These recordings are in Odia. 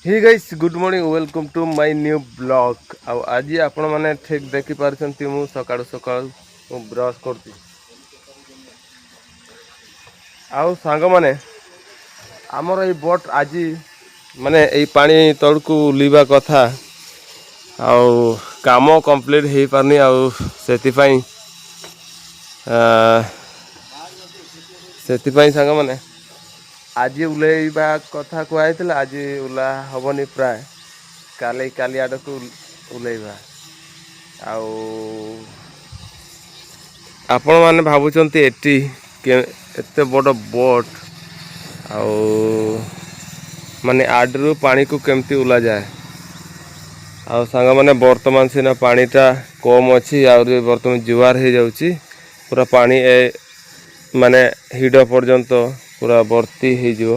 Hey guys good morning welcome to my new blog. आज आपण माने ठीक देखि पारछंती मु सकाळु सकाळु ब्रश करती। सांग माने आमर ए बोट आज माने ए पानी तळकु लीबा कथा काम कंप्लीट हे पारनी सेति सांग माने आज उल्लेबा कथा कहला आज उला हेनी प्राय काली काली आड़ को उल्लेबा आपण मैंने भावुंट एटी एत बड़ बोट माने आड्रु पानी को केमती उला जाए सांग मैंने बर्तमान सीना पानीटा कम अच्छी बर्तमान जुआर हो जाऊँगी पूरा पानी माने हिड पर्यंत पूरा भर्ती हो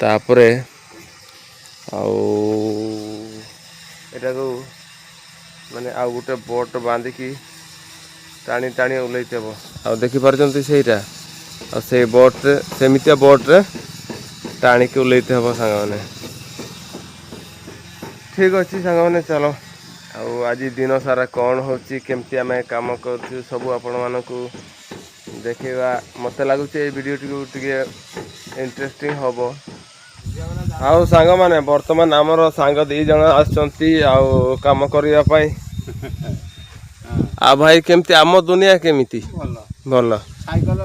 तापरे एटा को माने आ गोटे बोट बांधिकी टाणी टाणी ओल्लैथब देखि पारछंती सेटा से बोट सेमितिया बोट रे टाणी के ओल्लैथब सांग माने ठीक अच्छी सांग माने चलो आज दिन सारा कौन होची केमती आम काम कर सब आपण मानकू देखा मत लगुच वीडियो टी इंटरेस्टिंग हम आउ सांग माने बर्तमान आमर सांग दी जन आम करने आ भाई केमती आम दुनिया केमिति भल साइकिल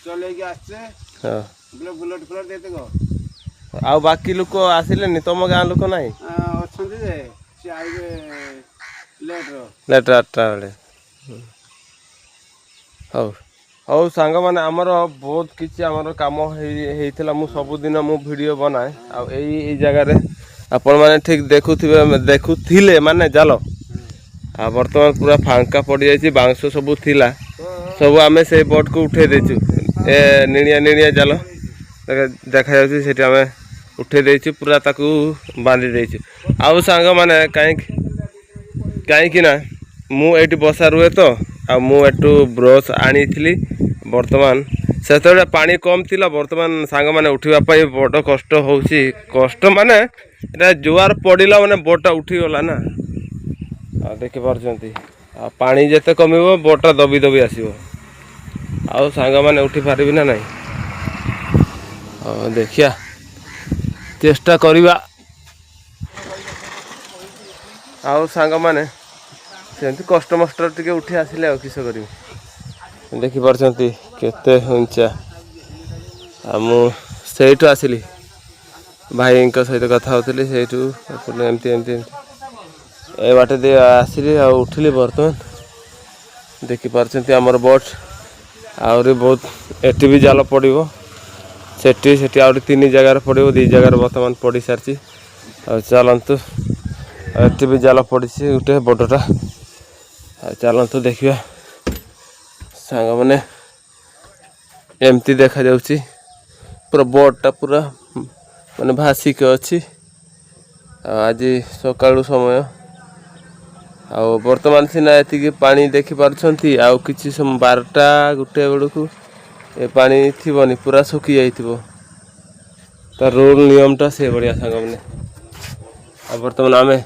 चलेगी आछे बुलेट फुलेट देते गो आ बाकी लोक आसिले तुम गाँ लोक ना अच्छे जे से आइबे लेट 8टा बेले हौ हौ सांग माने आमर बहुत किसी आमर काम होता मु सबुदिन मु वीडियो बनाए आई जगह रे आपण माने ठीक देखुथिले माने जाल बर्तमान पूरा फांका पड़ जाइए बांस सब थिला सब आमे से बोट को उठे देचु ए निणिया निणिया जाल देखा जाउछि आमे उठे देचु पूरा ताकू बांधी देचु आउ सांग माने कहीं ना मु एटी बसा रुए तो मुझू ब्रश आनी बर्तमान से पानी कम थिला बर्तमान सांग माने उठापी बड़ कष्ट होउछि कष्ट माने एटा जुआर पड़िला माने बोटा उठीगला ना देखि पारछंती पानी जेते कमिबो बोटा दबी दबी आसीबो सांग माने उठी पारिबि ना नहीं देखिया चेष्टा करिबा सांग माने सेमती कष्ट मस्ट टे उठी आसिले किस कर देखि पारछंती केते उंचा मुझे आसिली भाई सहित कथा होती से एमती एमती ए बाटे दे आसिली उठिली बर्तमान देखि पारछंती आमर बोट आहरी बहुत एटी भी जाल पड़ो सेठी सेठी आहरी 3 जगार पड़ो 2 जगार बर्तमान पड़ सारी चलतु एटी भी जाल पड़ी गोटे बड़टा चलतु देखिए सांग मैंने एमती देखा जाउची पूरा बोटटा पूरा माने भासिक अच्छी आज सकाळु समय बर्तमान सीना एति पानी देखि पारछंती किछि सम 12टा गुटे बेलू ए पानी थिबनी पूरा सुखी जाइथिबो तार रूल नियमटा से बढ़िया सांग मैंने बर्तमान आमे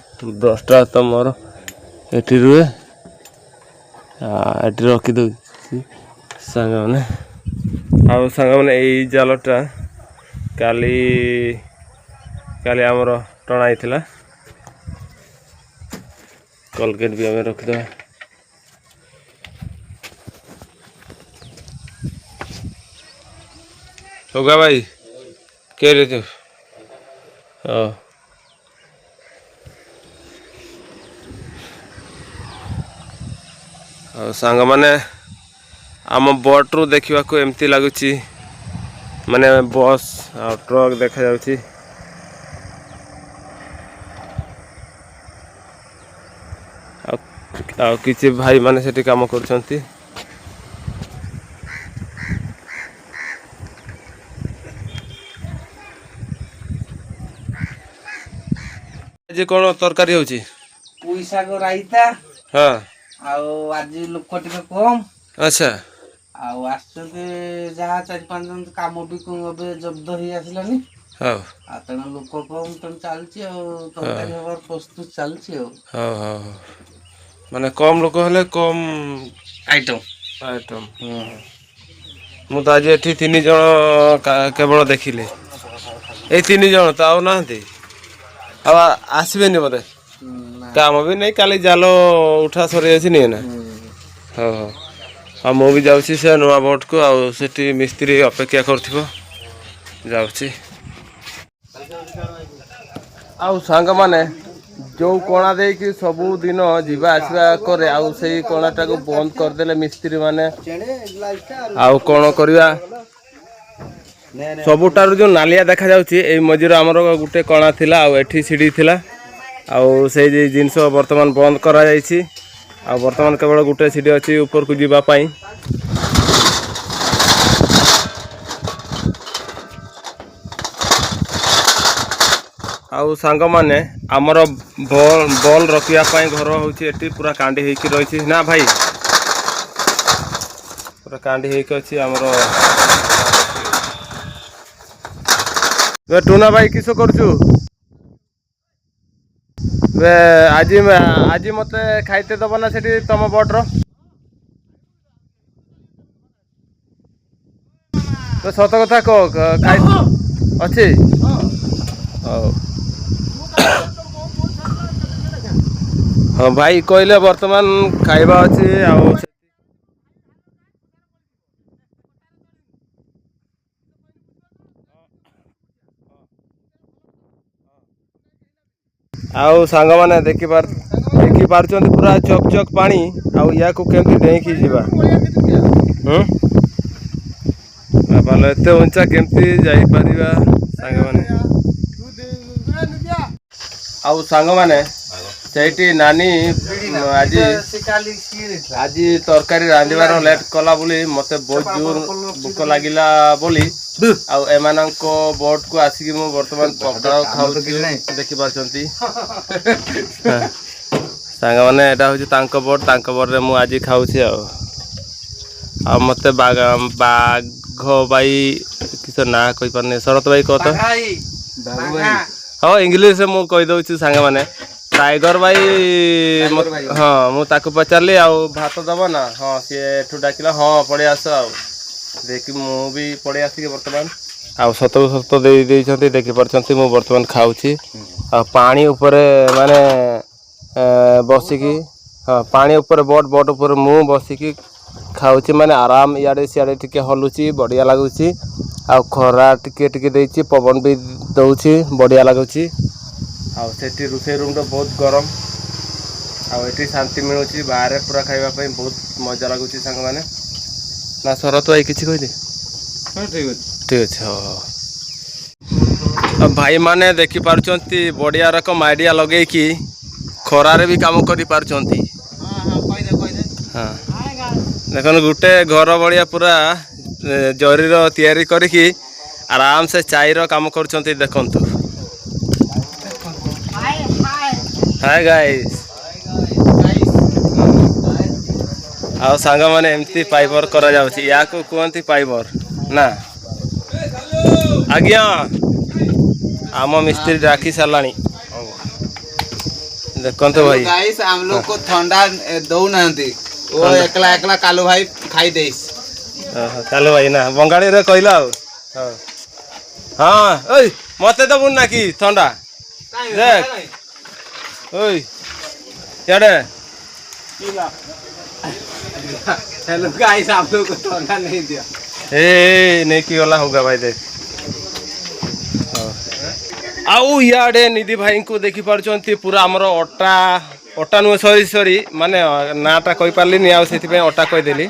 10टा तो मोर एठी रुए एटी रखी दो सांग मैंने सांग मैंने यही जालटा काली काली आमर टणाई थिला कोलगेट भी आम रखीद होगा भाई के रे तू सांग माने आम बोट रु देखा एमती लगुच माने बस ट्रक देखा जाउची किसी भाई माने सेठी काम करछंती जे कोन तरकारी होची पैसा को राइता हां आज लोक टिके कम अच्छा आसते जहाँ 4-5 जन काम भी जब्द हो आसलानी ହଉ ଆଉ ତେଣୁ ଲୋକ କମ ତେଣୁ ଚାଲିଛି ଆଉ ତରକାରୀ ହବାର ପ୍ରସ୍ତୁତ ଚାଲିଛି ଆଉ। ହଉ ହଉ ହଉ। ମାନେ କମ୍ ଲୋକ ହେଲେ କମ୍ ଆଇଟମ। ଆଇଟମ୍। ମୁଁ ତ ଆଜି ଏଠି 3 ଜଣ କେବଳ ଦେଖିଲି। ଏଇ 3 ଜଣ ତ ଆଉ ନାହାନ୍ତି। ଆଉ ଆସିବେନି ବୋଧେ। କାମ ବି ନାଇଁ କାଲି ଜାଲ ଉଠା ସରିଯାଇଛି ନି ନା। ହଉ ହଉ। ଆଉ ମୁଁ ବି ଯାଉଛି ସେ ନୂଆ ବୋଟକୁ ଆଉ ସେଠି ମିସ୍ତ୍ରୀ ଅପେକ୍ଷା କରୁଥିବ। ଯାଉଛି। ଆଉ ସାଙ୍ଗମାନେ ଯୋଉ କଣା ଦେଇକି ସବୁଦିନ ଯିବା ଆସିବା କରେ ଆଉ ସେଇ କଣାଟାକୁ ବନ୍ଦ କରିଦେଲେ ମିସ୍ତ୍ରୀ ମାନେ ଆଉ କଣ କରିବା। ସବୁଠାରୁ ଯୋଉ ନାଲିଆ ଦେଖାଯାଉଛି ଏଇ ମଝିରେ ଆମର ଗୋଟେ କଣା ଥିଲା ଆଉ ଏଠି ସିଡ଼ି ଥିଲା। ଆଉ ସେଇ ଜିନିଷ ବର୍ତ୍ତମାନ ବନ୍ଦ କରାଯାଇଛି। ଆଉ ବର୍ତ୍ତମାନ କେବଳ ଗୋଟେ ସିଡ଼ି ଅଛି ଉପରକୁ ଯିବା ପାଇଁ। ଆଉ ସାଙ୍ଗମାନେ ଆମର ବଲ୍ ରଖିବା ପାଇଁ ଘର ହେଉଛି ଏଠି ପୁରା କାଣ୍ଡି ହେଇକି ରହିଛି ନା ଭାଇ। ପୁରା କାଣ୍ଡି ହେଇକି ଅଛି ଆମର। ଟୁନା ଭାଇ କିସ କରୁଛୁ? ଆଜି ମତେ ଖାଇତେ ଦବ ନା ସେଠି ତମ ବୋଟର? ତ ସତ କଥା କହ ଖାଇ ଅଛି? ହଉ। ହଁ ଭାଇ କହିଲେ ବର୍ତ୍ତମାନ ଖାଇବା ଅଛି ଆଉ ଆଉ ସାଙ୍ଗମାନେ ଦେଖିପାରୁଛନ୍ତି ପୁରା ଚକ୍ ଚକ୍ ପାଣି। ଆଉ ୟାକୁ କେମିତି ଡେଇଁକି ଯିବା? ବାପାଲୋ ଏତେ ଉଞ୍ଚା କେମିତି ଯାଇପାରିବା ସାଙ୍ଗମାନେ? ଆଉ ସାଙ୍ଗମାନେ ସେଇଠି ନାନୀ ଆଜି ତରକାରୀ ରାନ୍ଧିବାର ଲେଟ୍ କଲା ବୋଲି ମତେ ବହୁତ ଜୋର ଭୋକ ଲାଗିଲା ବୋଲି ଆଉ ଏମାନଙ୍କ ବୋଟକୁ ଆସିକି ମୁଁ ବର୍ତ୍ତମାନ ପଖାଳ ଖାଉଛି ଦେଖିପାରୁଛନ୍ତି। ସାଙ୍ଗମାନେ ଏଇଟା ହେଉଛି ତାଙ୍କ ବୋଟ। ତାଙ୍କ ବୋଟରେ ମୁଁ ଆଜି ଖାଉଛି ଆଉ ମତେ ବାଘ ଭାଇ କିସ ନାଁ କହିପାରୁନି। ଶରତ ଭାଇ କହ ତ। ହଁ ଇଂଲିଶରେ ମୁଁ କହିଦଉଛି ସାଙ୍ଗମାନେ। ଟାଇଗର ଭାଇ ହଁ ମୁଁ ତାକୁ ପଚାରିଲି ଆଉ ଭାତ ଦବ ନା? ହଁ ସିଏ ଏଠୁ ଡାକିଲା ହଁ ପଳେଇ ଆସ ଆଉ ଦେଇକି ମୁଁ ବି ପଳେଇ ଆସିକି ବର୍ତ୍ତମାନ ଆଉ ସତକୁ ସତ ଦେଇଛନ୍ତି ଦେଖିପାରୁଛନ୍ତି। ମୁଁ ବର୍ତ୍ତମାନ ଖାଉଛି ଆଉ ପାଣି ଉପରେ ମାନେ ବସିକି ହଁ ପାଣି ଉପରେ ବୋଟ୍ ଉପରେ ମୁଁ ବସିକି ଖାଉଛି ମାନେ ଆରାମ। ଇଆଡ଼େ ସିଆଡ଼େ ଟିକେ ହଲୁଛି ବଢ଼ିଆ ଲାଗୁଛି। ଆଉ ଖରା ଟିକେ ଟିକେ ଦେଇଛି ପବନ ବି ଦଉଛି ବଢ଼ିଆ ଲାଗୁଛି। ଆଉ ସେଠି ରୋଷେଇ ରୁମ୍ଟା ବହୁତ ଗରମ ଆଉ ଏଠି ଶାନ୍ତି ମିଳୁଛି। ବାହାରେ ପୁରା ଖାଇବା ପାଇଁ ବହୁତ ମଜା ଲାଗୁଛି ସାଙ୍ଗମାନେ। ନା ଶରତ ଭାଇ କିଛି କହିଲେ? ହଁ ଠିକ୍ ଅଛି। ଠିକ୍ ଅଛି ହଉ ହଉ। ଭାଇମାନେ ଦେଖିପାରୁଛନ୍ତି ବଢ଼ିଆ ରକମ ଆଇଡ଼ିଆ ଲଗେଇକି ଖରାରେ ବି କାମ କରିପାରୁଛନ୍ତି। ହଁ ଦେଖନ୍ତୁ ଗୋଟେ ଘର ଭଳିଆ ପୁରା ଜରିର ତିଆରି କରିକି ଆରାମସେ ଚାଇର କାମ କରୁଛନ୍ତି ଦେଖନ୍ତୁ। ହାଏ ଗାଇସ୍। ଆଉ ସାଙ୍ଗମାନେ ଏମିତି ପାଇପର କରାଯାଉଛି। ୟାକୁ କୁହନ୍ତି ପାଇପର ନା। ଆଜ୍ଞା ଆମ ମିସ୍ତ୍ରୀ ଡାକି ସାରିଲାଣି। ଦେଖନ୍ତୁ ଭାଇ हम लोग को ठंडा दौनाहांती वो एकला एकला कालू भाई खाई देइस। କାଲୁ ଭାଇ ନା ବଙ୍ଗାଳୀରେ କହିଲା ଆଉ। ହଁ ଓଇ ମତେ ଦେବୁନି ନା କି ଥଣ୍ଡା ଦେଖ ଓଇ ଇଆଡ଼େ। हेलो गाइस आप लोग को ठंडा नहीं दिया। ଏ ନେଇକି ଗଲା ହୋଗା ଭାଇ ଦେଖ। ଆଉ ଇଆଡ଼େ ନିଧି ଭାଇଙ୍କୁ ଦେଖିପାରୁଛନ୍ତି ପୁରା ଆମର ଅଟା ନୁହେଁ ସରି ମାନେ ନାଁଟା କହିପାରିଲିନି ଆଉ ସେଥିପାଇଁ ଅଟା କହିଦେଲି।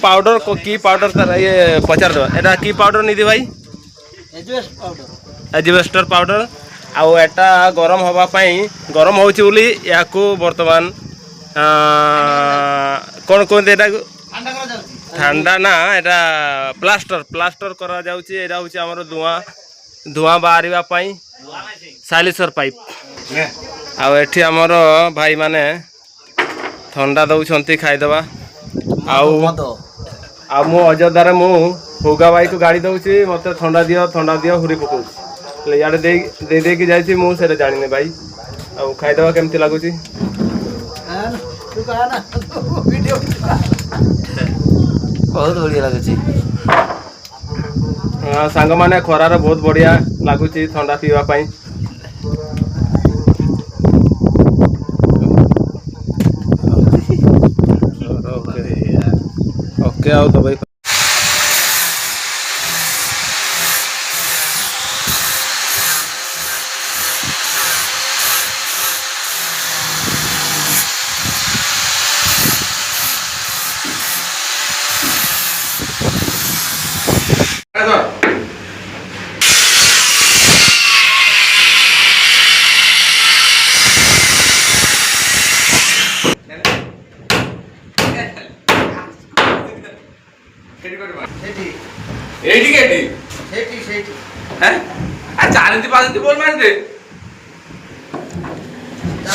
ପାଉଡ଼ର କି ପାଉଡ଼ର ତାର ଇଏ ପଚାରିଦେବା। ଏଇଟା କି ପାଉଡ଼ର ନିଧି ଭାଇ? ଏଜବେଷ୍ଟର ପାଉଡ଼ର। ଆଉ ଏଟା ଗରମ ହେବା ପାଇଁ ଗରମ ହେଉଛି ବୋଲି ୟାକୁ ବର୍ତ୍ତମାନ କ'ଣ କୁହନ୍ତି ଏଟାକୁ? ঠান্ডা না এটা প্লাস্টর କରାଯାଉଛି। ଏଇଟା ହେଉଛି ଆମର ଧୂଆଁ ବାହାରିବା ପାଇଁ ସାଇଲେନ୍ସର ପାଇପ୍। ଆଉ ଏଠି ଆମର ଭାଇମାନେ ଥଣ୍ଡା ଦେଉଛନ୍ତି ଖାଇଦେବା। ଆଉ ମୁଁ ଅଯୋଧ୍ୟାରେ ମୁଁ ହୁଗା ଭାଇକୁ ଗାଳି ଦେଉଛି ମୋତେ ଥଣ୍ଡା ଦିଅ ହୁରି ପକାଉଛି। ହେଲେ ଇଆଡ଼େ ଦେଇକି ଯାଇଛି ମୁଁ ସେଇଟା ଜାଣିନି ଭାଇ। ଆଉ ଖାଇଦେବା କେମିତି ଲାଗୁଛି? ବହୁତ ବଢିଆ ଲାଗୁଛି। ସାଙ୍ଗମାନେ ଖରାରେ ବହୁତ ବଢ଼ିଆ ଲାଗୁଛି ଥଣ୍ଡା ପିଇବା ପାଇଁ। ଓକେ ଆଉ ତ ଭାଇ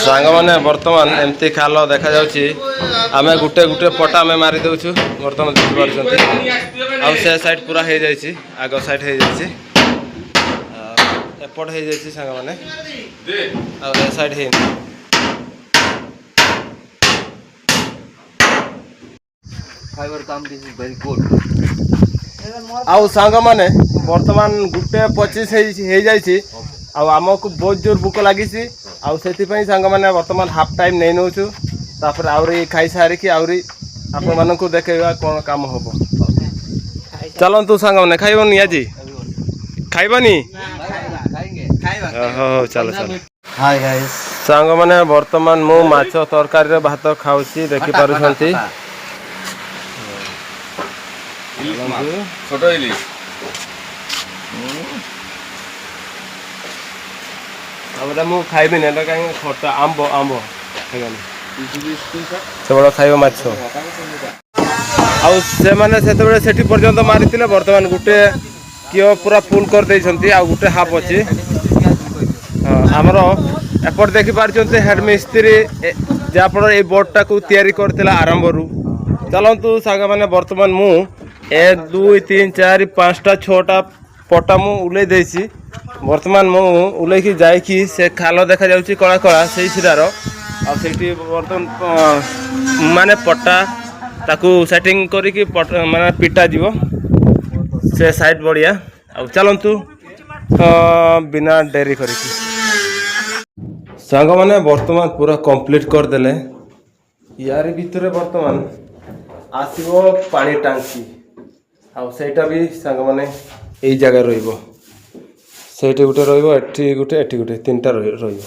ସାଙ୍ଗମାନେ ବର୍ତ୍ତମାନ ଏମିତି ଖାଲ ଦେଖାଯାଉଛି। ଆମେ ଗୋଟେ ଗୋଟେ ପଟା ଆମେ ମାରି ଦେଉଛୁ ବର୍ତ୍ତମାନ ଦେଖିପାରୁଛନ୍ତି। ଆଉ ସେ ସାଇଡ୍ ପୁରା ହେଇଯାଇଛି, ଆଗ ସାଇଡ୍ ହେଇଯାଇଛି, ଏପଟ ହେଇଯାଇଛି ସାଙ୍ଗମାନେ, ଆଉ ଏ ସାଇଡ୍ ହେଇନି। ଆଉ ସାଙ୍ଗମାନେ ବର୍ତ୍ତମାନ 1:25 ହେଇଯାଇଛି। ଆଉ ଆମକୁ ବହୁତ ଜୋର ଭୋକ ଲାଗିଛି। ଆଉ ସେଥିପାଇଁ ସାଙ୍ଗମାନେ ବର୍ତ୍ତମାନ ହାଫ୍ ଟାଇମ୍ ନେଇ ନେଉଛୁ। ତାପରେ ଆହୁରି ଖାଇସାରିକି ଆହୁରି ଆପଣମାନଙ୍କୁ ଦେଖେଇବା କ'ଣ କାମ ହେବ। ଚାଲନ୍ତୁ ସାଙ୍ଗମାନେ, ଖାଇବନି ଆଜି? ଖାଇବନି? ହଉ ଚାଲ ଚାଲ। ସାଙ୍ଗମାନେ ବର୍ତ୍ତମାନ ମୁଁ ମାଛ ତରକାରୀରେ ଭାତ ଖାଉଛି, ଦେଖିପାରୁଛନ୍ତି। ତାପରେ ମୁଁ ଖାଇବିନି, ଏଟା କାହିଁକି ଖଟା ଆମ୍ବ ଖାଇବାନି, ସେଗୁଡ଼ା ଖାଇବ ମାଛ। ଆଉ ସେମାନେ ସେତେବେଳେ ସେଠି ପର୍ଯ୍ୟନ୍ତ ମାରିଥିଲେ, ବର୍ତ୍ତମାନ ଗୋଟେ କିଓ ପୁରା ଫୁଲ୍ କରିଦେଇଛନ୍ତି, ଆଉ ଗୋଟେ ହାଫ୍ ଅଛି। ଆମର ଏପଟେ ଦେଖିପାରୁଛନ୍ତି ହେଡ୍ ମିସ୍ତ୍ରୀ ଯାହାଫଳରେ ଏଇ ବୋଟ୍ଟାକୁ ତିଆରି କରିଥିଲା ଆରମ୍ଭରୁ। ଚାଲନ୍ତୁ ସାଙ୍ଗମାନେ, ବର୍ତ୍ତମାନ ମୁଁ 1 2 3 4 5ଟା 6ଟା ପଟା ମୁଁ ଉଲେଇ ଦେଇଛି। ବର୍ତ୍ତମାନ ମୁଁ ଉଲେଇକି ଯାଇକି ସେ ଖାଲ ଦେଖାଯାଉଛି କଳା କଳା, ସେଇ ଶିରାର। ଆଉ ସେଇଠି ବର୍ତ୍ତମାନ ମାନେ ପଟା ତାକୁ ସେଟିଂ କରିକି ମାନେ ପିଟା ଯିବ ସେ ସାଇଡ୍ ବଢ଼ିଆ। ଆଉ ଚାଲନ୍ତୁ ବିନା ଡେରି କରିକି ସାଙ୍ଗମାନେ ବର୍ତ୍ତମାନ ପୁରା କମ୍ପ୍ଲିଟ୍ କରିଦେଲେ। ୟାରି ଭିତରେ ବର୍ତ୍ତମାନ ଆସିବ ପାଣି ଟାଙ୍କି। ଆଉ ସେଇଟା ବି ସାଙ୍ଗମାନେ ଏଇ ଜାଗାରେ ରହିବ, ସେଇଠି ଗୋଟେ ରହିବ, ଏଠି ଗୋଟେ, ଏଠି ଗୋଟେ, 3ଟା ରହିବ ସାଙ୍ଗ।